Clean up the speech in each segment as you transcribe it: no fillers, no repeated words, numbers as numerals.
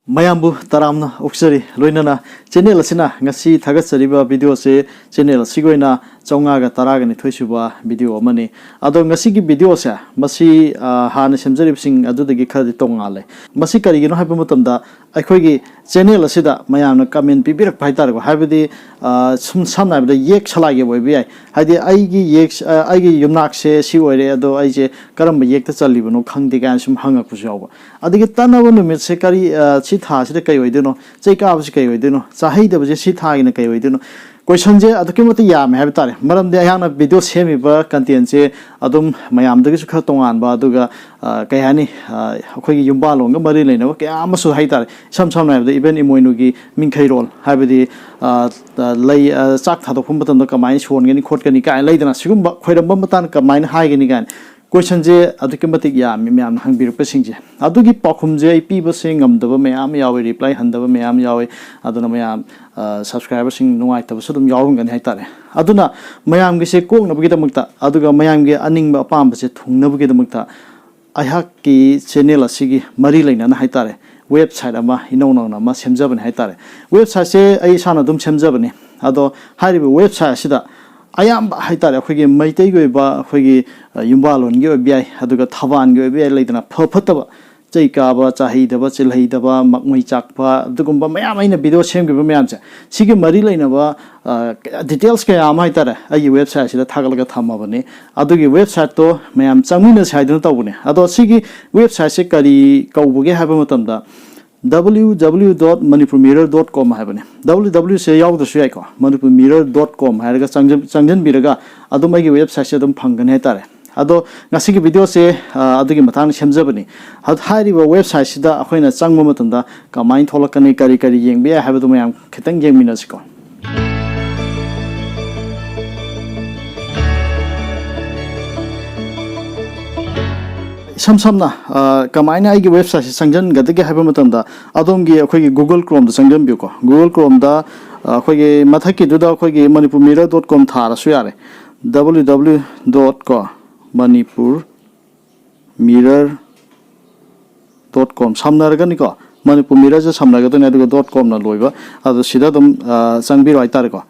Mayambu taramna oksari loinana channel asina ngasi thagatsariba video se channel sigoina chaunga ga taraga ni thoisuba video amani ado ngasi gi video se masi hana semjarib sing adudagi khadi tongale masi karigino haiba matamda akhoi gi channel asida mayamna comment pibirak phaitar go haibadi sum samna bida yek chalage boy bi haidi aigi yek aigi yumnak se si oire ado aije karamba yek ta chalibano khangde gan sum hanga ku jawba adigi tanawa numit se kari si tha sida kai oidino chei ka absi kai oidino chahai da bje si tha ina kai oidino question je adukki mati yam have tare maram de ayana video semi ba content je adum mayam da su kha tongan ba aduga kai hani akhoi gi yumba long ga mari leina ba kya amasu hai tare sam sam na da even imoinu gi mingkhai rol habedi lei chak tha do phum batam da kamai shon gani khot gani kai leidana sigum ba khoiram ba matan kamai hai gani gan question je adukki mati yam myam hangbiru pa singje adugi pakhum je ip ba singam da ba myam yawe reply han da ba myam yawe aduna myam subscriber sing nuai ta ba sudum yawung gani hai tare aduna mayam gi se kok na bagi da mukta aduga mayam gi aning ba pam ba se thung na bagi da mukta aihak ki channel asigi mari leina na hai tare website ama ino no na ma semjaban hai tare website se ai sana dum semjabani ado hariba website sida ayam hai tare akhoi maitai go ba akhoi yumbalon gi bi aduga thaban gi bi leidana phapata ba chei ka ba chahi da ba chilhai da ba makmai chak ba adugum ba mayam aina video sem gi ba mayam cha sigi mari leina ba details ka am hai tare ai website sida thagal ga thama bane adugi website to mayam changmina saidun tawbune ado sigi website se kari kaubuge haba matam da www.manipurmirror.com haibane www se yaw da suyai ko manipurmirror.com hairaga changjan biraga adum ai website se adum phangane hai tare ado ngasi gi video se adugi matang semjabani hairi ba website sida akhoina changma matamda kamain tholakani kari kari yengbe haibadu mayam khitang yengmina siko samsamna kamaina ai gi website sangjan gadage haiba matamda adom gi akhoi gi google chrome da sangjan bi ko google chrome da akhoi gi mathaki du da akhoi gi manipurmirror.com thara su yare www.manipurmirror.com samnaraga ni ko manipur mirror ja samnaga to ne aduga .com na loiba adu sida dum changbiro ai tare ko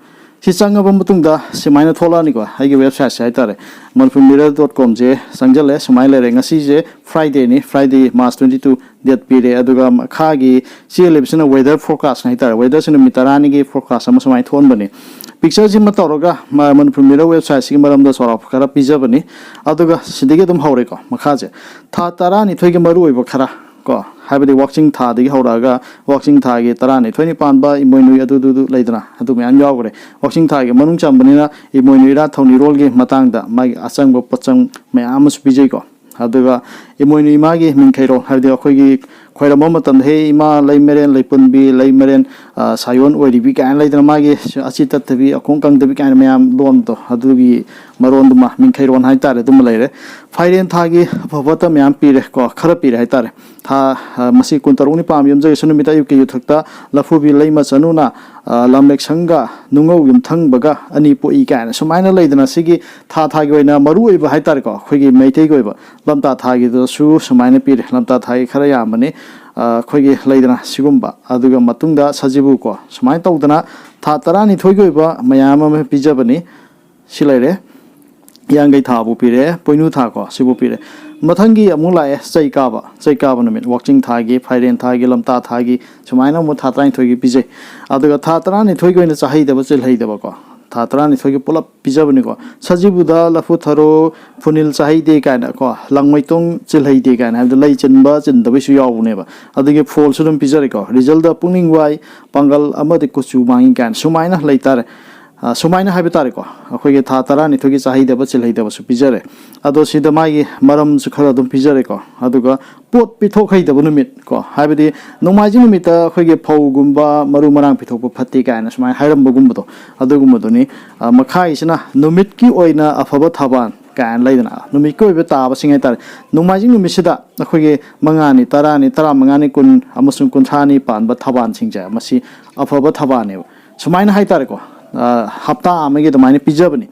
si changaba mutungda simaina thola ni ko ai gi website sai tare manipurmirror.com je sangjale simai lere ngasi je friday ni friday march 22 date pire aduga kha gi si elevation weather forecast nai tare weather sin mitarani gi forecast ama simai thon bani picture ji matoroga manipurmirror website si maram da sora khara pija bani aduga sidigi dum haure ko makha je tha tara ni thoigi maru oi ba khara ko habedi watching tha digi hauraga watching tha gi tarani thoini panba imoinu adu du leidana adu me an yawre watching tha gi manung chambani na imoinu ra thoni rol gi matang da mai asang bo pachang me amus bijai ko aduga imoinu ma gi minkhairo habedi akhoi gi khoira mo matam he ima leimeren leipunbi leimeren sayon oi ribi kan leidana ma gi achi tatbi akong kang debi kan me am lon to adu gi maron duma minkhairo hai tare dum leire fairen tha gi bhavata me am pire ko khara pire hai tare tha masi kuntaruni pam yum jai sunu mita yuki yuthakta lafubi leima chanuna lamlek sanga nungau yum thangbaga ani po I kan sumaina leidana sigi tha tha gi oina maru oi ba hai tare ko khoi gi meitei goi ba lamta tha gi do su sumaina pire lamta tha gi khara ya mane khoi gi leidana sigumba aduga matungda sajibu ko sumai tawdana tha tarani thoi goi ba mayam ma pijabani silaire yangai tha bu pire poinu tha ko sibu pire mathangi amula chai ka ba numit watching tha gi phairen tha gi lamta tha gi sumaina mu tha trai thoi gi pije aduga tha tarani thoi goina chahai da ba chil hai da ba ko tha tarani thoi gi pulap pijabani ko sajibu da lafu tharo funil chahai de kana ko langmai tong chil hai de kana ha lai chen ba chen da bi su yaw ne ba adugi fall sudum pijari ko result da pungning wai pangal amade ko chu mangi kan sumaina lai tar sumaina habi tare ko akhoi ge tha tarani thogi chahai da ba chil hai da ba su pijare ado sida mai maram su khara dum pijare ko aduga pot pithok hai da numit ko habidi nomai ji numit ta akhoi ge phau gumba maru marang pithok ba phatti kaina sumai hairam ba gumba to adugum do ni makhai isna numit ki oina afaba thaban kan leidana numit ko be ta ba singai tar nomai ji numit sida akhoi ge mangani tarani tara mangani kun amasung kun thani pan ba thaban singja masi afaba thabane sumaina hai tare ko hafta amage the mine pijabani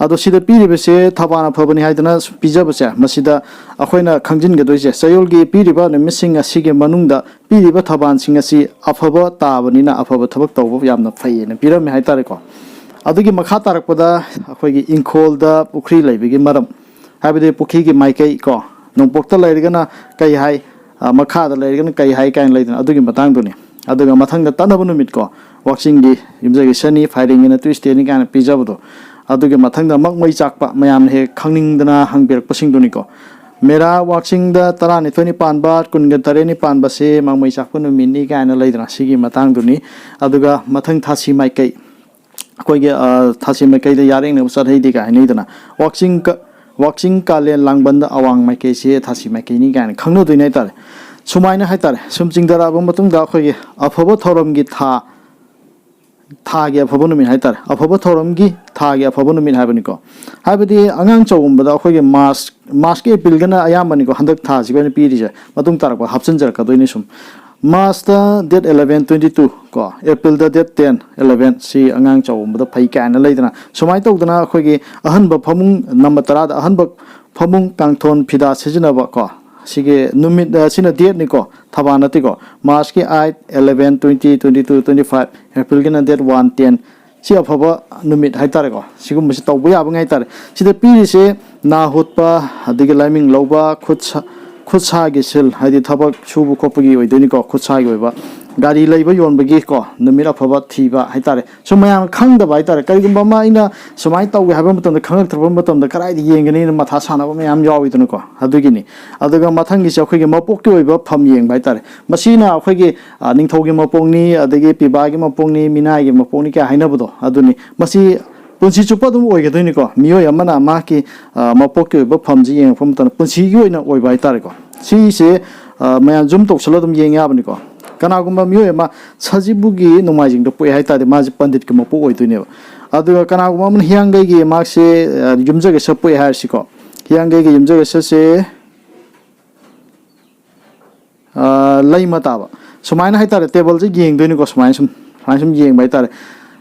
ꯑꯗꯣ ꯁꯤꯗ ꯄꯤꯔꯤꯕꯁꯦ ꯊꯕꯥꯅ ꯐꯕꯅꯤ ꯍꯥꯏꯗꯅ ꯄꯤꯖꯕꯁꯦ ꯃꯁꯤꯗ ꯑꯩꯈꯣꯏꯅ ꯈꯪꯖꯤꯟꯒꯗꯣꯏꯁꯦ ꯆꯌꯣꯜꯒꯤ ꯄꯤꯔꯤꯕ ꯅꯨꯃꯤꯠꯁꯤꯡ ꯑꯁꯤꯒꯤ ꯃꯅꯨꯡꯗ ꯄꯤꯔꯤꯕ ꯊꯕꯥꯟꯁꯤꯡ ꯑꯁꯤ ꯑꯐꯕ ꯇꯥꯕꯅꯤꯅ ꯑꯐꯕ ꯊꯕꯛ ꯇꯧꯕ ꯌꯥꯝꯅ ꯐꯩꯌꯦꯅ ꯄꯤꯔꯝꯃꯦ ꯍꯥꯏꯇꯥꯔꯦꯀꯣ ꯑꯗꯨꯒꯤ ꯃꯈꯥ ꯇꯥꯔꯛꯄꯗ ꯑꯩꯈꯣꯏꯒꯤ ꯏꯪꯈꯣꯜꯗ ꯄꯨꯈ꯭ꯔꯤ ꯂꯩꯕꯒꯤ ꯃꯔꯝ ꯍꯥꯏꯕꯗꯤ ꯄꯨꯈ꯭ꯔꯤꯒꯤ ꯃꯥꯏꯀꯩ ꯀꯣ ꯅꯣꯡꯄꯣꯛꯇ ꯂꯩꯔꯒꯅ ꯀꯩ ꯍꯥꯏ ꯃꯈꯥꯗ ꯂꯩꯔꯒꯅ ꯀꯩ ꯍꯥꯏ ꯀꯥꯏꯅ ꯂꯩꯗꯅ ꯑꯗꯨꯒꯤ ꯃꯇꯥꯡꯗꯨꯅꯤ ꯑꯗꯨꯒ ꯃꯊꯪꯗ ꯇꯠꯅꯕ ꯅꯨꯃꯤꯠ ꯀꯣ ꯋꯥꯛꯆꯤꯡꯒꯤ ꯌꯨꯝꯖꯒꯤ ꯁꯅꯤ ꯐꯥꯏꯔꯦꯡꯒꯤꯅ ꯇꯨꯏꯁꯗꯦꯅꯤ ꯀꯥꯏꯅ ꯄꯤꯖꯕꯗꯣ ꯑꯗꯨꯒꯤ ꯃꯊꯪꯗ ꯃꯩ ꯆꯥꯛꯄ ꯃꯌꯥꯝꯅ ꯍꯦꯛ ꯈꯪꯅꯤꯡꯗꯅ ꯍꯪꯕꯤꯔꯛꯄꯁꯤꯡꯗꯨꯅꯤꯀꯣ ꯃꯦꯔꯥ ꯋꯥꯛꯆꯤꯡꯗ 12ꯅꯤ ꯄꯥꯟꯕ 18ꯅꯤ ꯄꯥꯟꯕꯁꯦ ꯃꯩ ꯆꯥꯛꯄ ꯅꯨꯃꯤꯠꯅꯤ ꯀꯥꯏꯅ ꯂꯩꯗꯅ ꯁꯤꯒꯤ ꯃꯇꯥꯡꯗꯨꯅꯤ ꯑꯗꯨꯒ ꯃꯊꯪ ꯊꯥꯁꯤ ꯃꯥꯏꯀꯩ ꯑꯩꯈꯣꯏꯒꯤ ꯊꯥꯁꯤ ꯃꯥꯏꯀꯩꯗ ꯌꯥꯔꯦꯡꯅꯕ ꯆꯠꯍꯩꯗꯦ ꯀꯥꯏ ꯍꯥꯏꯅꯩꯗꯅ ꯋꯥꯛꯆꯤꯡ ꯀꯥꯂꯦꯟ ꯂꯥꯡꯕꯟꯗ ꯑꯋꯥꯡ ꯃꯥꯏꯀꯩꯁꯦ ꯊꯥꯁꯤ ꯃꯥꯏꯀꯩꯅꯤ ꯀꯥꯏꯅ ꯈꯪꯅꯗꯣꯏꯅꯦ ꯍꯥꯏꯇꯥꯔꯦ ꯁꯨꯃꯥꯏꯅ ꯍꯥꯏꯇꯥꯔꯦ ꯁꯨꯝ ꯆꯤꯡꯊꯔꯛꯑꯕ ꯃꯇꯨꯡꯗ ꯑꯩꯈꯣꯏꯒꯤ ꯑꯐꯕ ꯊꯧꯔꯝꯒꯤ ꯊꯥꯒꯤ ꯑꯐꯕ ꯅꯨꯃꯤꯠ ꯍꯥꯏꯇꯥꯔꯦ ꯑꯐꯕ ꯊꯧꯔꯝꯒꯤ ꯊꯥꯒꯤ ꯑꯐꯕ ꯅꯨꯃꯤꯠ ꯍꯥꯏꯕꯅꯤꯀꯣ ꯍꯥꯏꯕꯗꯤ ꯑꯉꯥꯡ ꯆꯥꯎꯒꯨꯝꯕꯗ ꯑꯩꯈꯣꯏꯒꯤ ꯃꯥꯔꯆꯀꯤ ꯑꯦꯄ꯭ꯔꯤꯜꯒꯅ ꯑꯌꯥꯝꯕꯅꯤꯀꯣ ꯍꯟꯗꯛ ꯊꯥꯁꯤꯒ ꯑꯣꯏꯅ ꯄꯤꯔꯤꯁꯦ ꯃꯇꯨꯡ ꯇꯥꯔꯛꯄ ꯍꯥꯞꯆꯤꯟꯖꯔꯛꯀꯗꯣꯏꯅꯤ ꯁꯨꯝ ꯃꯥꯔꯆꯇ ꯗꯦꯠ 11 22 ꯀꯣ ꯑꯦꯄ꯭ꯔꯤꯜꯗ ꯗꯦꯠ 10 11 ꯁꯤ ꯑꯉꯥꯡ ꯆꯥꯎꯒꯨꯝꯕꯗ ꯐꯩ ꯀꯥꯏꯅ ꯂꯩꯗꯅ ꯁꯨꯃꯥꯏꯅ ꯇꯧꯗꯅ ꯑꯩꯈꯣꯏꯒꯤ ꯑꯍꯟꯕ ꯐꯃꯨꯡ ꯅꯝꯕꯔ 10ꯗ ꯑꯍꯟꯕ ꯐꯃꯨꯡ ꯀꯥꯡꯊꯣꯟ ꯐꯤꯗꯥ ꯁꯤꯖꯤꯟꯅꯕ ꯀꯣ ꯁꯤꯒꯤ ꯅꯨꯃꯤꯠ ꯁꯤꯅ ꯗꯦꯠꯅꯤꯀꯣ ꯊꯕꯥ ꯅꯠꯇꯦꯀꯣ ꯃꯥꯔꯆꯀꯤ 8 11 20 22 25 ꯑꯦꯄ꯭ꯔꯤꯜꯒꯤꯅ ꯗꯦꯠ 1 10 ꯁꯤ ꯑꯐꯕ ꯅꯨꯃꯤꯠ ꯍꯥꯏꯇꯥꯔꯦꯀꯣ ꯁꯤꯒꯨꯝꯕꯁꯤ ꯇꯧꯕ ꯌꯥꯕ ꯍꯥꯏꯇꯥꯔꯦ ꯁꯤꯗ ꯄꯤꯔꯤꯁꯦ ꯅꯥ ꯍꯨꯠꯄ ꯑꯗꯒꯤ ꯂꯥꯏꯃꯤꯡ ꯂꯧꯕ ꯈꯨꯠ ꯁꯥꯒꯤ ꯁꯤꯜ ꯍꯥꯏꯗꯤ ꯊꯕꯛ ꯁꯨꯕ ꯈꯣꯠꯄꯒꯤ ꯑꯣꯏꯗꯣꯏꯅꯤꯀꯣ ꯈꯨꯠ ꯁꯥꯒꯤ ꯑꯣꯏꯕ ꯒꯥꯔꯤ ꯂꯩꯕ ꯌꯣꯟꯕꯒꯤ ꯀꯣ ꯅꯨꯃꯤꯠ ꯑꯐꯕ ꯊꯤꯕ ꯍꯥꯏꯇꯥꯔꯦ ꯁꯨꯝ ꯃꯌꯥꯝ ꯈꯪꯗꯕ ꯍꯥꯏꯇꯥꯔꯦ ꯀꯔꯤꯒꯨꯝꯕ ꯑꯃ ꯑꯩꯅ ꯁꯨꯃꯥꯏꯅ ꯇꯧꯒꯦ ꯍꯥꯏꯕ ꯃꯇꯝꯗ ꯈꯪꯉꯛꯇ꯭ꯔꯕ ꯃꯇꯝꯗ ꯀꯗꯥꯏꯗ ꯌꯦꯡꯒꯅꯤꯅ ꯃꯊꯥ ꯁꯥꯟꯅꯕ ꯃꯌꯥꯝ ꯌꯥꯎꯏꯗꯅꯀꯣ ꯑꯗꯨꯒꯤꯅꯤ ꯑꯗꯨꯒ ꯃꯊꯪꯒꯤꯁꯦ ꯑꯩꯈꯣꯏꯒꯤ ꯃꯄꯣꯛꯀꯤ ꯑꯣꯏꯕ ꯐꯝ ꯌꯦꯡꯕ ꯍꯥꯏꯇꯥꯔꯦ ꯃꯁꯤꯅ ꯑꯩꯈꯣꯏꯒꯤ ꯅꯤꯡꯊꯧꯒꯤ ꯃꯄꯣꯛꯅꯤ ꯑꯗꯒꯤ ꯄꯤꯕꯥꯒꯤ ꯃꯄꯣꯛꯅꯤ ꯃꯤꯅꯥꯏꯒꯤ ꯃꯄꯣꯛꯅꯤ ꯀꯌꯥ ꯍꯥꯏꯅꯕꯗꯣ ꯑꯗꯨꯅꯤ ꯃꯁꯤ ꯄꯨꯟꯁꯤ ꯆꯨꯞꯄ ꯑꯗꯨꯝ ꯑꯣꯏꯒꯗꯣꯏꯅꯤꯀꯣ ꯃꯤꯑꯣꯏ ꯑꯃꯅ ꯃꯍꯥꯛꯀꯤ ꯃꯄꯣꯛꯀꯤ ꯑꯣꯏꯕ ꯐꯝꯁꯤ ꯌꯦꯡꯉꯛꯄ ꯃꯇꯝꯗ ꯄꯨꯟꯁꯤꯒꯤ ꯑꯣꯏꯅ ꯑꯣꯏꯕ ꯍꯥꯏꯇꯥꯔꯦꯀꯣ ꯁꯤꯁꯦ ꯃꯌꯥꯝ ꯖꯨꯝ ꯇꯧꯁꯜꯂ ꯑꯗꯨꯝ ꯌꯦꯡ ꯌꯥꯕꯅꯤꯀꯣ ꯀꯅꯥꯒꯨꯝꯕ ꯃꯤꯑꯣꯏ ꯑꯃ ꯁꯖꯤꯕꯨꯒꯤ ꯅꯣꯡꯃꯥꯏꯖꯤꯡꯗ ꯄꯣꯛꯑꯦ ꯍꯥꯏꯇꯥꯔꯗꯤ ꯃꯥꯁꯦ ꯄꯟꯗꯤꯠꯀꯤ ꯃꯄꯣꯛ ꯑꯣꯏꯗꯣꯏꯅꯦꯕ ꯑꯗꯨꯒ ꯀꯅꯥꯒꯨꯝꯕ ꯑꯃꯅ ꯍꯤꯌꯥꯡꯒꯩꯒꯤ ꯃꯥꯁꯦ ꯌꯨꯝꯖꯀꯩꯁ ꯄꯣꯛꯑꯦ ꯍꯥꯏꯔꯁꯤꯀꯣ ꯍꯤꯌꯥꯡꯒꯩꯒꯤ ꯌꯨꯝꯖꯀꯩꯁꯁꯦ ꯂꯩꯃ ꯇꯥꯕ ꯁꯨꯃꯥꯏꯅ ꯍꯥꯏꯇꯥꯔꯦ ꯇꯦꯕꯜꯁꯦ ꯌꯦꯡꯗꯣꯏꯅꯤꯀꯣ ꯁꯨꯃꯥꯏꯅ ꯁꯨꯝ ꯌꯦꯡꯕ ꯍꯥꯏꯇꯥꯔꯦ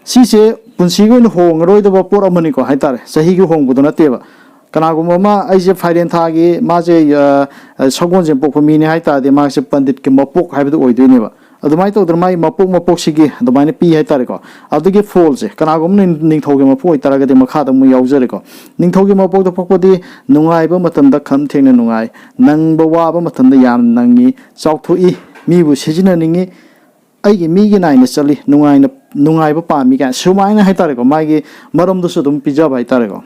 ꯁꯤꯁꯦ ꯄꯨꯟꯁꯤꯒꯤ ꯑꯣꯏꯅ ꯍꯣꯡꯉꯔꯣꯏꯗꯕ ꯄꯣꯠ ꯑꯃꯅꯤꯀꯣ ꯍꯥꯏꯇꯥꯔꯦ ꯆꯍꯤꯒꯤ ꯍꯣꯡꯕꯗꯣ ꯅꯠꯇꯦꯕ ꯀꯅꯥꯒꯨꯝꯕ ꯑꯃ ꯑꯩꯁꯦ ꯐꯥꯏꯔꯦꯟ ꯊꯥꯒꯤ ꯃꯥꯁꯦ ꯁꯒꯣꯜꯁꯦ ꯄꯣꯛꯄ ꯃꯤꯅꯤ ꯍꯥꯏꯇꯥꯔꯗꯤ ꯃꯥꯁꯦ ꯄꯟꯗꯤꯠꯀꯤ ꯃꯄꯣꯛ ꯍꯥꯏꯕꯗꯨ ꯑꯣꯏꯗꯣꯏꯅꯦꯕ ꯑꯗꯨꯃꯥꯏꯅ ꯇꯧꯗꯅ ꯃꯥꯒꯤ ꯃꯄꯣꯛꯁꯤꯒꯤ ꯑꯗꯨꯃꯥꯏꯅ ꯄꯤ ꯍꯥꯏꯇꯥꯔꯦꯀꯣ ꯑꯗꯨꯒꯤ ꯐꯣꯜꯁꯦ ꯀꯅꯥꯒꯨꯝꯕ ꯅꯤꯡꯊꯧꯒꯤ ꯃꯄꯣꯛ ꯑꯣꯏꯇꯥꯔꯒꯗꯤ ꯃꯈꯥꯗ ꯑꯃꯨꯛ ꯌꯥꯎꯖꯔꯦꯀꯣ ꯅꯤꯡꯊꯧꯒꯤ ꯃꯄꯣꯛꯇ ꯄꯣꯛꯄꯗꯤ ꯅꯨꯡꯉꯥꯏꯕ ꯃꯇꯝꯗ ꯈꯝ ꯊꯦꯡꯅ ꯅꯨꯡꯉꯥꯏ ꯅꯪꯕ ꯋꯥꯕ ꯃꯇꯝꯗ ꯌꯥꯝ ꯅꯪꯉꯤ ꯆꯥꯎꯊꯣꯛꯏ ꯃꯤꯕꯨ ꯁꯤꯖꯤꯟꯅꯅꯤꯡꯉꯤ ꯑꯩꯒꯤ ꯃꯤꯒꯤ ꯅꯥꯏꯅ ꯆꯠꯂꯤ ꯅꯨꯡꯉꯥꯏꯕ ꯄꯥꯝꯃꯤ ꯀꯥꯏꯅ ꯁꯨꯃꯥꯏꯅ ꯍꯥꯏꯇꯥꯔꯦꯀꯣ ꯃꯥꯒꯤ ꯃꯔꯝꯗꯨꯁꯨ ꯑꯗꯨꯝ ꯄꯤꯖꯕ ꯍꯥꯏꯇꯥꯔꯦꯀꯣ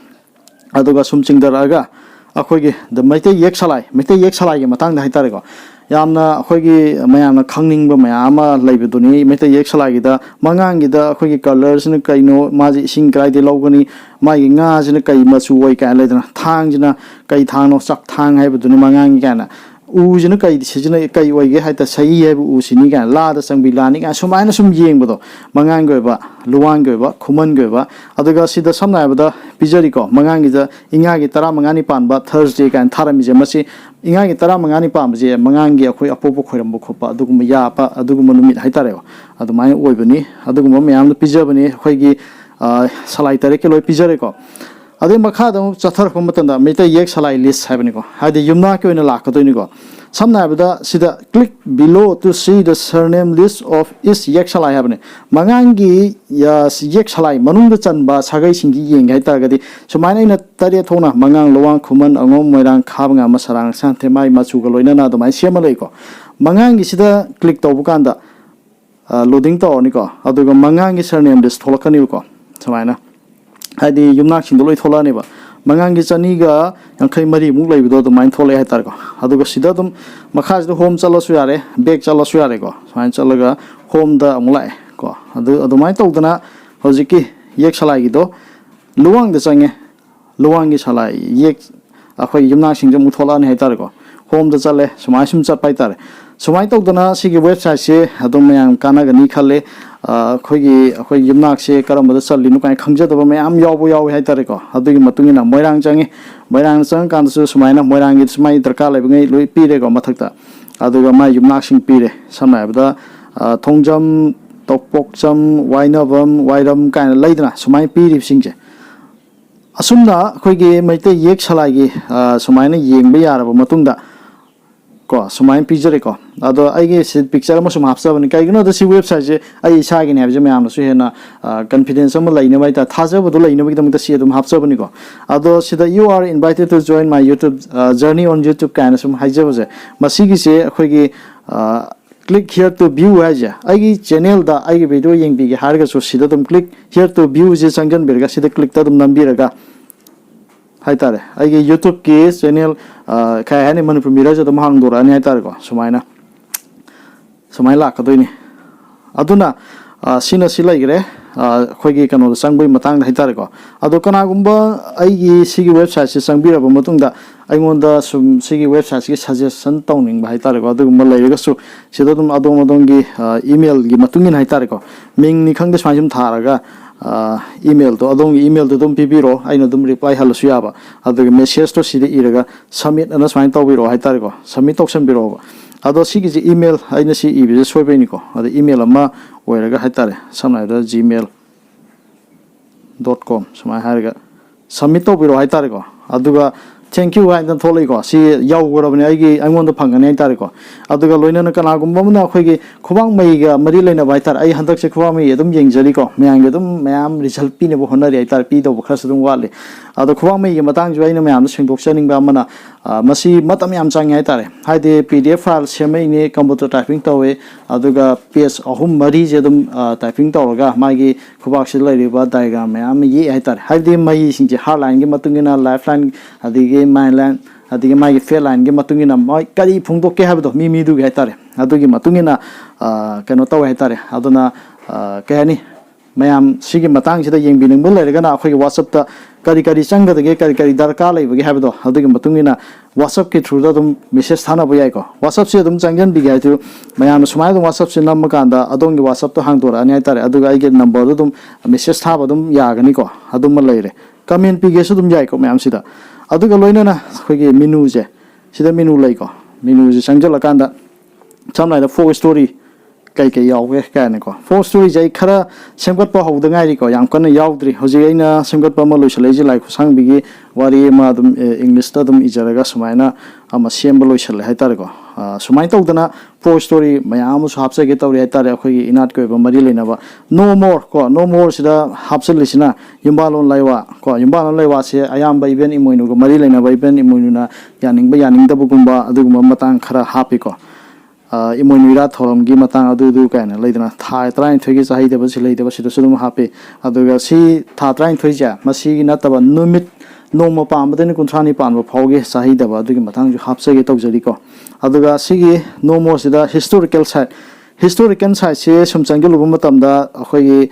ꯑꯗꯨꯒ ꯁꯨꯝ ꯆꯤꯡꯊꯔꯛꯑꯒ ꯑꯩꯈꯣꯏꯒꯤ ꯃꯩꯇꯩ ꯌꯦꯛ ꯁꯂꯥꯏꯒꯤ ꯃꯇꯥꯡꯗ ꯍꯥꯏꯇꯥꯔꯦꯀꯣ ꯌꯥꯝꯅ ꯑꯩꯈꯣꯏꯒꯤ ꯃꯌꯥꯝꯅ ꯈꯪꯅꯤꯡꯕ ꯃꯌꯥꯝ ꯑꯃ ꯂꯩꯕꯗꯨꯅꯤ ꯃꯩꯇꯩ ꯌꯦꯛ ꯁꯂꯥꯏꯒꯤꯗ ꯃꯉꯥꯡꯒꯤꯗ ꯑꯩꯈꯣꯏꯒꯤ ꯀꯂꯔꯁꯤꯅ ꯀꯩꯅꯣ ꯃꯥꯁꯤ ꯏꯁꯤꯡ ꯀꯗꯥꯏꯗꯒꯤ ꯂꯧꯒꯅꯤ ꯃꯥꯒꯤ ꯉꯥꯁꯤꯅ ꯀꯩ ꯃꯆꯨ ꯑꯣꯏ ꯀꯥꯏꯅ ꯂꯩꯗꯅ ꯊꯥꯡꯁꯤꯅ ꯀꯩ ꯊꯥꯡꯅꯣ ꯆꯥꯛꯊꯥꯡ ꯍꯥꯏꯕꯗꯨꯅꯤ ꯃꯉꯥꯡꯒꯤ ꯀꯥꯏꯅ ꯎꯁꯤꯅ ꯀꯩ ꯁꯤꯖꯤꯟꯅꯩ ꯀꯩ ꯑꯣꯏꯒꯦ ꯍꯥꯏꯇꯥꯔꯦ ꯁꯍꯤ ꯍꯥꯏꯕ ꯎꯁꯤꯅꯤ ꯀꯥꯏꯅ ꯂꯥꯗ ꯆꯪꯕꯤ ꯂꯥꯅꯤ ꯀꯥꯏꯅ ꯁꯨꯃꯥꯏꯅ ꯁꯨꯝ ꯌꯦꯡꯕꯗꯣ ꯃꯉꯥꯡꯒꯤ ꯑꯣꯏꯕ ꯂꯨꯋꯥꯡꯒꯤ ꯑꯣꯏꯕ ꯈꯨꯃꯟꯒꯤ ꯑꯣꯏꯕ ꯑꯗꯨꯒ ꯁꯤꯗ ꯁꯝꯅ ꯍꯥꯏꯔꯕꯗ ꯄꯤꯖꯔꯤꯀꯣ ꯃꯉꯥꯡꯒꯤꯗ ꯏꯉꯥꯒꯤ 15ꯅꯤ ꯄꯥꯟꯕ ꯊꯔꯁꯗꯦ ꯀꯥꯏꯅ ꯊꯥꯔꯝꯃꯤꯁꯦ ꯃꯁꯤ ꯏꯉꯥꯒꯤ 15ꯅꯤ ꯄꯥꯟꯕꯁꯦ ꯃꯉꯥꯡꯒꯤ ꯑꯩꯈꯣꯏ ꯑꯄꯣꯛꯄ ꯈꯣꯏꯔꯝꯕ ꯈꯣꯠꯄ ꯑꯗꯨꯒꯨꯝꯕ ꯌꯥꯕ ꯑꯗꯨꯒꯨꯝꯕ ꯅꯨꯃꯤꯠ ꯍꯥꯏꯇꯥꯔꯦꯀꯣ ꯑꯗꯨꯃꯥꯏꯅ ꯑꯣꯏꯕꯅꯤ ꯑꯗꯨꯒꯨꯝꯕ ꯃꯌꯥꯝꯗꯣ ꯄꯤꯖꯕꯅꯤ ꯑꯩꯈꯣꯏꯒꯤ ꯁꯂꯥꯏ ꯇꯔꯦꯠꯀꯤ ꯂꯣꯏ ꯄꯤꯖꯔꯦꯀꯣ ꯑꯗꯩ ꯃꯈꯥꯗ ꯑꯃꯨꯛ ꯆꯠꯊꯔꯛꯄ ꯃꯇꯝꯗ ꯃꯩꯇꯩ ꯌꯦꯛ ꯁꯂꯥꯏ ꯂꯤꯁ ꯍꯥꯏꯕꯅꯤꯀꯣ ꯍꯥꯏꯗꯤ ꯌꯨꯝꯅꯥꯛꯀꯤ ꯑꯣꯏꯅ ꯂꯥꯛꯀꯗꯣꯏꯅꯤꯀꯣ samna abda sida click below to see the surname list of is yek salai habne mangangi ya yek salai manungda chanba sagai singi yeng hai targadi sumaina ina tare thona mangang lowang khuman angom moirang khabanga masarang santhe mai machu galoina na domai semalai ko mangangi sida click tobu kanda loading to ni ko aduga mangangi surname list tholakani ko sumaina hadi yumnak sing doloi tholani ba mangangi chaniga yankai mari muk laibido do main thole hai tar ko aduga sida dum makhas do home chalo su yare back chalo su yare ko sain chalaga home da amulai ko adu mai tawdana hojiki yek salai gi do luwang da change luwang gi salai yek akhoi yumnak sing jam thola ni hai tar ko home da chale sumai sum chat pai tar sumai tawdana sigi website se adum yang kana gani khale अखोई युमनाक से करम चलू कहीं खंजदब ma'am याव है तारे को मोरंग चंगे मोरंग चंग कान सूमायन मोरंग सूमाय दरकार लेबे लोई पीरेको मथक्ता माय युमनाक पीरे समना थोंजम तोपोक्चम वाइनबम वाइरम काइन लेदना सूमाय पीरिबसिंगसे asumna khoige maite yek salai sumaina yengba yaraba matungda ko sumain picture ko ado aige si picture ma sum hapsa bani kai gno da si website je ai sa gi ne habje me amna su hena confidence am laina bai ta thaja bodu laina bai dam ta si dum hapsa bani ko ado sida you are invited to join my youtube journey on youtube kind sum haije boje masigi se khoige click here to view haja aigi channel da aigi video yeng bi ge har ga so sida dum click here to view je sangan berga sida click ta dum nambi raga haitare aigi youtube ke channel kai hani manipur miraja dum hang dora ani haitare ko sumaina sumaila ka doini aduna sina silai gre khoigi kano sangboi matang haitare ko ado kana gumba aigi sigi website se sangbira ba matung da aingonda sum sigi website se suggestion tawning ba haitare ko adugumba lairaga su sida dum adong adongi email gi matungin haitare ko ming ni khangde smaijum tharaga email to adong email to dum pibiro aina dum reply halasu yaba aduga message to sidi iraga submit ana smain tawbiro haitare ko submit option biro ado sigi ji email aina si ibi soibeni ko ado email ama oiraga haitare samna da gmail.com sumai haraga submit tawbiro haitare ko aduga thank you haina tholai ko si yawgorabani aigi angonda phangani haitare ko aduga loina kana gumba muna khoigi khubang mai ga mari leina haitare ai handak se khubang mai edum yengjari ko mayang edum mayam result pi ne bo honari haitare pi do khras dum wali ado khubang mai ga matang ju aina mayam singdok chaning ba mana masi matam yam chang haitare haide pdf file semai ne computer typing tawe aduga page ahum mari je dum typing tawraga magi khubak se lairiba diagram mayam yi haitare haide mai sing je hardline gi matungina lifeline adige mainland adige magi fairline gi matungina mai kari phungdok ke habdo mi du gi haitare adugi matungina kano tawe haitare aduna kahani mayam sigi matang sida yengbining bul lairagana akhoi whatsapp ta kari kari changadage kari darkar laibagi habdo adugi matungina whatsapp ke through da dum message thana bo yai ko whatsapp se dum changjan bi gai tu mayam sumai dum whatsapp se nam kanda adongi whatsapp to hang dora ani haitare aduga ai ge number dum message thaba dum yagani ko adum laire comment pi ge su dum yai ko mayam sida aduga loina na khoige menu je sida menu lai ko menu je changjala kanda chamnai da four story kai kai yawe kana ko four story jai khara semgat pa hauda ngai ko yam kana yaudri hoji aina semgat pa ma loisale ji lai khusang bigi wari ma dum english ta dum ijaraga sumaina ama semba loisale haitare ko sumai tawdana four story mayam su hapse ge tawri haitare khoi inat ko ba mari leina ba no more sida hapse lisina yumbalon laiwa ko yumbalon laiwa se ayam ba even imoinu go mari leina ba even imoinu na yaning da bugumba adugumba matang khara hapi ko imoinira thorom gi matang adu kaina leidana tha train thogi sahi de basi leide basi sudum hape aduga si tha train thoija masi nataba numit noma pambadeni kunthani panba phauge sahi de adugi matang ju hapse ge tawjari ko aduga sigi nomo sida historical site se sumchangge lubum matamda akhoi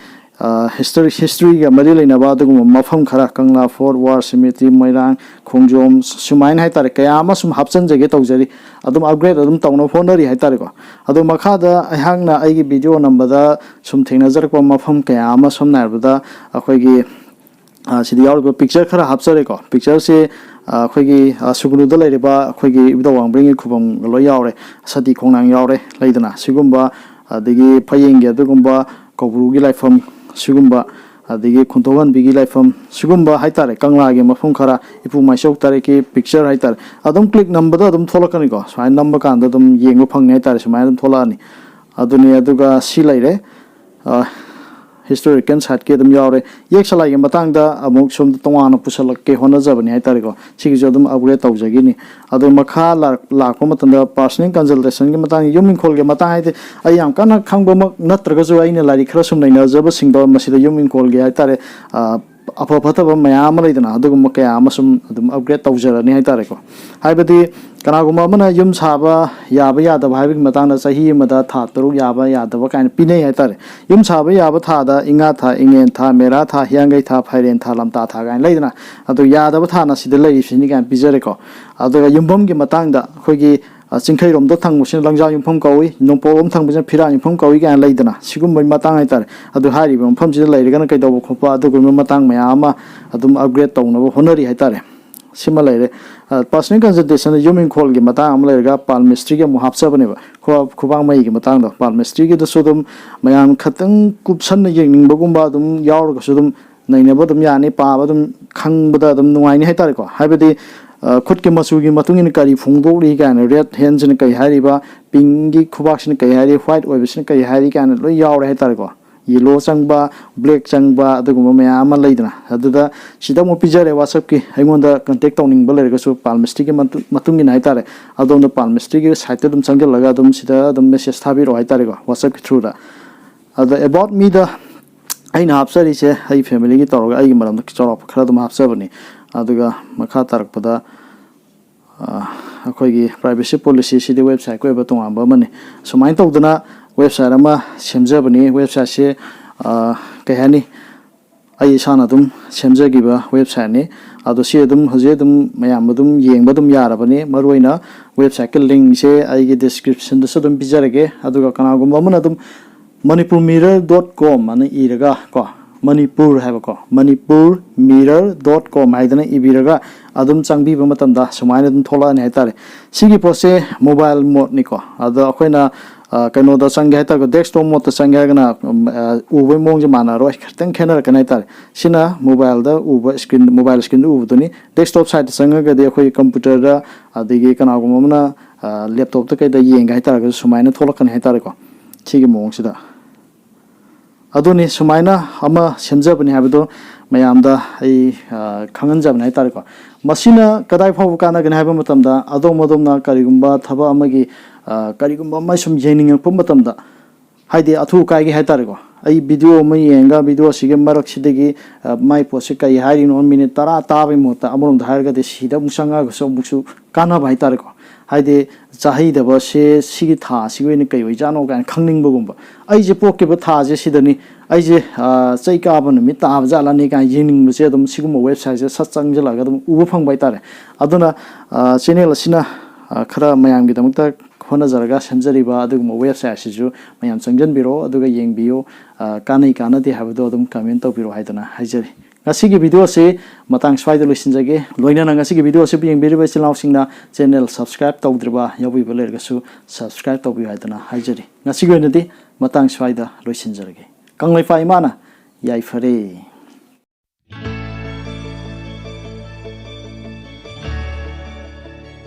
history ga mari leina ba dugum mafam khara kangla fort war cemetery moirang khongjom sumain haitare kaya ma sum hapchan jage tawjari adum upgrade adum tawna phonari haitare ko adu makhada ahangna aigi video nambada sum thengna jarkwa mafam kaya ma sum narbada akhoi gi sidi yaur picture khara hapsare ko picture se akhoi gi sugunu da leiriba akhoi gi ibda wangbring khubam lo yaure sadi khongnang yaure leidana sigumba adigi phayeng ge adugumba kobru gi laifam sigumba adigi khuntogan bigi laifam sigumba haitare kangla ge mafum khara ipu maisok tare ki picture haitare adum click number da adum tholakani ko sai number kan da dum yengu phang ne tare samai dum tholani aduni aduga silaire historical site ke dum yaure yek salai ge matang da amuk som tongana pusalak ke hona jabani haitare ko sigi jodum upgrade tawjagi ni adu makha la ko matanda personal consultation ge matang yumin khol ge matang haide ayam kana khangba mak natraga jo aina lari khra sum naina jaba singdo masida yumin khol ge haitare apa phataba mayam leidana adugum kaya amasum adum upgrade tawjarani haitare ko haibadi kanaguma mana yum saba yaba yada bhaibig matangna sahi mada tha taruk yaba yada ba kain pinai haitare yum saba yaba tha da inga tha ingen tha mera tha hyangai tha phairen tha lamta tha gain leidana adu yada ba tha na sida lei sini kan pijare ko adu yumbam gi matangda khoigi chingkhai rom do thang musin langja yumpham kawi nongpom thang bijan phira yumpham kawi gan leidana sigum bai matang haitare adu hari bam pham sida leirigana kai do khopa adu gum matang mayama adum upgrade tawna honari haitare sima leire personal consultation yumin khol gi matang am leirga pal mystery ge muhapsa bane ba khubang mai gi matang do pal mystery ge do sodum mayam khatang kupsan na yeng ning bagum ba dum yaur ga sodum ꯅꯩꯅꯕ ꯑꯗꯨꯝ ꯌꯥꯅꯤ ꯄꯥꯕ ꯑꯗꯨꯝ ꯈꯪꯕꯗ ꯑꯗꯨꯝ ꯅꯨꯡꯉꯥꯏꯅꯤ ꯍꯥꯏꯇꯥꯔꯦꯀꯣ ꯍꯥꯏꯕꯗꯤ ꯈꯨꯠꯀꯤ ꯃꯆꯨꯒꯤ ꯃꯇꯨꯡ ꯏꯟꯅ ꯀꯔꯤ ꯐꯣꯡꯗꯣꯛꯂꯤ ꯀꯥꯏꯅ ꯔꯦꯗ ꯍꯦꯟꯁꯤꯅ ꯀꯩ ꯍꯥꯏꯔꯤꯕ ꯄꯤꯡꯒꯤ ꯈꯨꯕꯥꯛꯁꯤꯅ ꯀꯩ ꯍꯥꯏꯔꯤ ꯍ꯭ꯋꯥꯏꯠ ꯑꯣꯏꯕꯁꯤꯅ ꯀꯩ ꯍꯥꯏꯔꯤ ꯀꯥꯏꯅ ꯂꯣꯏ ꯌꯥꯎꯔꯦ ꯍꯥꯏꯇꯥꯔꯦꯀꯣ ꯌꯦꯜꯂꯣ ꯆꯪꯕ ꯕ꯭ꯂꯦꯛ ꯆꯪꯕ ꯑꯗꯨꯒꯨꯝꯕ ꯃꯌꯥꯝ ꯑꯃ ꯂꯩꯗꯅ ꯑꯗꯨꯗ ꯁꯤꯗ ꯑꯃꯨꯛ ꯄꯤꯖꯔꯦ WhatsAppꯀꯤ ꯑꯩꯉꯣꯟꯗ ꯀꯟꯇꯦꯛ ꯇꯧꯅꯤꯡꯕ ꯂꯩꯔꯒꯁꯨ ꯄꯥꯜꯃꯤꯁꯇ꯭ꯔꯤꯒꯤ ꯃꯇꯨꯡ ꯏꯟꯅ ꯍꯥꯏꯇꯥꯔꯦ ꯑꯗꯣꯝꯅ ꯄꯥꯜꯃꯤꯁꯇ꯭ꯔꯤꯒꯤ ꯁꯥꯏꯠꯇ ꯑꯗꯨꯝ ꯆꯪꯁꯤꯜꯂꯒ ꯑꯗꯨꯝ ꯁꯤꯗ ꯑꯗꯨꯝ ꯃꯦꯁꯦꯖ ꯊꯥꯕꯤꯔꯛꯑꯣ ꯍꯥꯏꯇꯥꯔꯦꯀꯣ WhatsAppꯀꯤ ꯊ꯭ꯔꯨꯗ ꯑꯗ ꯑꯦꯕꯥꯎꯠ ꯃꯤꯗ ꯑꯩꯅ ꯍꯥꯞꯆꯔꯤꯁꯦ ꯑꯩ ꯐꯦꯃꯤꯂꯤꯒꯤ ꯇꯧꯔꯒ ꯑꯩꯒꯤ ꯃꯔꯝꯗ ꯆꯥꯎꯔꯥꯛꯄ ꯈꯔ ꯑꯗꯨꯝ ꯍꯥꯞꯆꯕꯅꯤ ꯑꯗꯨꯒ ꯃꯈꯥ ꯇꯥꯔꯛꯄꯗ ꯑꯩꯈꯣꯏꯒ ꯄ꯭ꯔꯥꯏꯚꯦꯁꯤ ꯄꯣꯂꯤꯁꯤꯁꯤꯗꯤ ꯋꯦꯕꯁꯥꯏꯠꯀꯤ ꯑꯣꯏꯕ ꯇꯣꯉꯥꯟꯕ ꯑꯃꯅꯤ ꯁꯨꯃꯥꯏꯅ ꯇꯧꯗꯅ ꯋꯦꯕꯁꯥꯏꯠ ꯑꯃ ꯁꯦꯝꯖꯕꯅꯤ ꯋꯦꯕꯁꯥꯏꯠꯁꯦ ꯀꯩ ꯍꯥꯏꯅꯤ ꯑꯩ ꯏꯁꯥꯅ ꯑꯗꯨꯝ ꯁꯦꯝꯖꯈꯤꯕ ꯋꯦꯕꯁꯥꯏꯠꯅꯤ ꯑꯗꯣ ꯁꯤ ꯑꯗꯨꯝ ꯍꯧꯖꯤꯛ ꯑꯗꯨꯝ ꯃꯌꯥꯝ ꯑꯗꯨꯝ ꯌꯦꯡꯕ ꯑꯗꯨꯝ ꯌꯥꯔꯕꯅꯤ ꯃꯔꯨꯑꯣꯏꯅ ꯋꯦꯕꯁꯥꯏꯠꯀꯤ ꯂꯤꯡꯁꯦ ꯑꯩꯒꯤ ꯗꯤꯁꯀ꯭ꯔꯤꯞꯁꯟꯗꯁꯨ ꯑꯗꯨꯝ ꯄꯤꯖꯔꯒꯦ ꯑꯗꯨꯒ ꯀꯅꯥꯒꯨꯝꯕ ꯑꯃꯅ ꯑꯗꯨꯝ manipurmirror.com ꯑꯅ ꯏꯔꯒ ꯀꯣ ꯃꯅꯤꯄꯨꯔ ꯍꯥꯏꯕꯀꯣ manipurmirror.com ꯍꯥꯏꯗꯅ ꯏꯕꯤꯔꯒ ꯑꯗꯨꯝ ꯆꯪꯕꯤꯕ ꯃꯇꯝꯗ ꯁꯨꯃꯥꯏꯅ ꯑꯗꯨꯝ ꯊꯣꯛꯂꯛꯑꯅꯤ ꯍꯥꯏꯇꯥꯔꯦ ꯁꯤꯒꯤ ꯄꯣꯠꯁꯦ ꯃꯣꯕꯥꯏꯜ ꯃꯣꯗꯅꯤꯀꯣ ꯑꯗꯣ ꯑꯩꯈꯣꯏꯅ ꯀꯩꯅꯣꯗ ꯆꯪꯒꯦ ꯍꯥꯏꯇꯥꯔꯒ ꯗꯦꯛꯁꯇꯣꯞ ꯃꯣꯗꯇ ꯆꯪꯒꯦ ꯍꯥꯏꯔꯒꯅ ꯎꯕꯒꯤ ꯃꯑꯣꯡꯁꯦ ꯃꯥꯟꯅꯔꯣꯏ ꯈꯤꯇꯪ ꯈꯦꯠꯅꯔꯛꯀꯅꯤ ꯍꯥꯏꯇꯥꯔꯦ ꯁꯤꯅ ꯃꯣꯕꯥꯏꯜꯗ ꯎꯕ ꯁ꯭ꯀ꯭ꯔꯤꯟ ꯃꯣꯕꯥꯏꯜ ꯁ꯭ꯀ꯭ꯔꯤꯟꯗ ꯎꯕꯗꯨꯅꯤ ꯗꯦꯛꯁꯇꯣꯞ ꯁꯥꯏꯠꯇ ꯆꯪꯉꯒꯗꯤ ꯑꯩꯈꯣꯏ ꯀꯝꯄ꯭ꯌꯨꯇꯔꯗ ꯑꯗꯒꯤ ꯀꯅꯥꯒꯨꯝꯕ ꯑꯃꯅ ꯂꯦꯞꯇꯣꯞꯇ ꯀꯩꯗ ꯌꯦꯡꯒꯦ ꯍꯥꯏꯇꯥꯔꯒꯁꯨ ꯁꯨꯃꯥꯏꯅ ꯊꯣꯛꯂꯛꯀꯅꯤ ꯍꯥꯏꯇꯥꯔꯦꯀꯣ ꯁꯤꯒꯤ ꯃꯑꯣꯡꯁꯤꯗ ꯑꯗꯨꯅꯤ ꯁꯨꯃꯥꯏꯅ ꯑꯃ ꯁꯦꯝꯖꯕꯅꯤ ꯍꯥꯏꯕꯗꯣ ꯃꯌꯥꯝꯗ ꯑꯩ ꯈꯪꯍꯟꯖꯕꯅꯤ ꯍꯥꯏꯇꯥꯔꯦꯀꯣ ꯃꯁꯤꯅ ꯀꯗꯥꯏ ꯐꯥꯎꯕ ꯀꯥꯟꯅꯒꯅꯤ ꯍꯥꯏꯕ ꯃꯇꯝꯗ ꯑꯗꯣꯝꯅ ꯀꯔꯤꯒꯨꯝꯕ ꯊꯕꯛ ꯑꯃꯒꯤ ꯀꯔꯤꯒꯨꯝꯕ ꯑꯃ ꯁꯨꯝ ꯌꯦꯡꯅꯤꯡꯉꯛꯄ ꯃꯇꯝꯗ ꯍꯥꯏꯗꯤ ꯑꯊꯨ ꯑꯀꯥꯏꯒꯤ ꯍꯥꯏꯇꯥꯔꯦꯀꯣ ꯑꯩ ꯚꯤꯗꯤꯑꯣ ꯑꯃ ꯌꯦꯡꯉꯒ ꯚꯤꯗꯤꯑꯣ ꯑꯁꯤꯒꯤ ꯃꯔꯛꯁꯤꯗꯒꯤ ꯃꯥꯏ ꯄꯣꯠꯁꯤ ꯀꯔꯤ ꯍꯥꯏꯔꯤꯅꯣ ꯃꯤꯅꯤꯠ 10 ꯇꯥꯕꯒꯤ ꯃꯍꯨꯠꯇ ꯑꯃꯔꯣꯝꯗ ꯍꯥꯏꯔꯒꯗꯤ ꯁꯤꯗ ꯑꯃꯨꯛ ꯆꯪꯉꯒꯁꯨ ꯑꯃꯨꯛꯁꯨ ꯀꯥꯟꯅꯕ ꯍꯥꯏꯇꯥꯔꯦꯀꯣ ꯍꯥꯏꯗꯤ ꯆꯥꯍꯩꯗꯕꯁꯦ ꯁꯤꯒꯤ ꯊꯥ ꯑꯁꯤꯒꯤ ꯑꯣꯏꯅ ꯀꯩ ꯑꯣꯏꯖꯥꯠꯅꯣ ꯀꯥꯏꯅ ꯈꯪꯅꯤꯡꯕꯒꯨꯝꯕ ꯑꯩꯁꯦ ꯄꯣꯛꯈꯤꯕ ꯊꯥꯁꯦ ꯁꯤꯗꯅꯤ ꯑꯩꯁꯦ ꯆꯩ ꯀꯥꯕ ꯅꯨꯃꯤꯠ ꯇꯥꯕ ꯖꯥꯠꯂꯅꯤ ꯀꯥꯏꯅ ꯌꯦꯡꯅꯤꯡꯕꯁꯦ ꯑꯗꯨꯝ ꯁꯤꯒꯨꯝꯕ ꯋꯦꯕꯁꯥꯏꯠꯁꯦ ꯁꯠ ꯆꯪꯁꯤꯜꯂꯒ ꯑꯗꯨꯝ ꯎꯕ ꯐꯪꯕ ꯍꯥꯏꯇꯥꯔꯦ ꯑꯗꯨꯅ ꯆꯦꯅꯦꯜ ꯑꯁꯤꯅ ꯈꯔ ꯃꯌꯥꯝꯒꯤꯗꯃꯛꯇ ꯍꯣꯠꯅꯖꯔꯒ ꯁꯦꯝꯖꯔꯤꯕ ꯑꯗꯨꯒꯨꯝꯕ ꯋꯦꯕꯁꯥꯏꯠ ꯑꯁꯤꯁꯨ ꯃꯌꯥꯝ ꯆꯪꯁꯤꯟꯕꯤꯔꯣ ꯑꯗꯨꯒ ꯌꯦꯡꯕꯤꯌꯨ ꯀꯥꯟꯅꯩ ꯀꯥꯟꯅꯗꯦ ꯍꯥꯏꯕꯗꯣ ꯑꯗꯨꯝ ꯀꯃꯦꯟ ꯇꯧꯕꯤꯔꯣ ꯍꯥꯏꯗꯅ ꯍꯥꯏꯖꯔꯤ ꯉꯁꯤꯒꯤ ꯚꯤꯗꯤꯑꯣꯁꯤ ꯃꯇꯥꯡ ꯁ꯭ꯋꯥꯏꯗ ꯂꯣꯏꯁꯤꯟꯖꯒꯦ ꯂꯣꯏꯅꯅ ꯉꯁꯤꯒꯤ ꯚꯤꯗꯤꯑꯣꯁꯤꯕꯨ ꯌꯦꯡꯕꯤꯔꯤꯕ ꯏꯆꯤꯜ ꯏꯅꯥꯎꯁꯤꯡꯅ ꯆꯦꯅꯦꯜ ꯁꯕꯁꯀ꯭ꯔꯥꯏꯕ ꯇꯧꯗ꯭ꯔꯤꯕ ꯌꯥꯎꯕꯤꯕ ꯂꯩꯔꯒꯁꯨ ꯁꯕꯁꯀ꯭ꯔꯥꯏꯕ ꯇꯧꯕꯤꯌꯨ ꯍꯥꯏꯗꯅ ꯍꯥꯏꯖꯔꯤ ꯉꯁꯤꯒꯤ ꯑꯣꯏꯅꯗꯤ ꯃꯇꯥꯡ ꯁ꯭ꯋꯥꯏꯗ ꯂꯣꯏꯁꯤꯟꯖꯔꯒꯦ ꯀꯪꯂꯩꯄꯥꯛ ꯏꯃꯥꯅ ꯌꯥꯏꯐꯔꯦ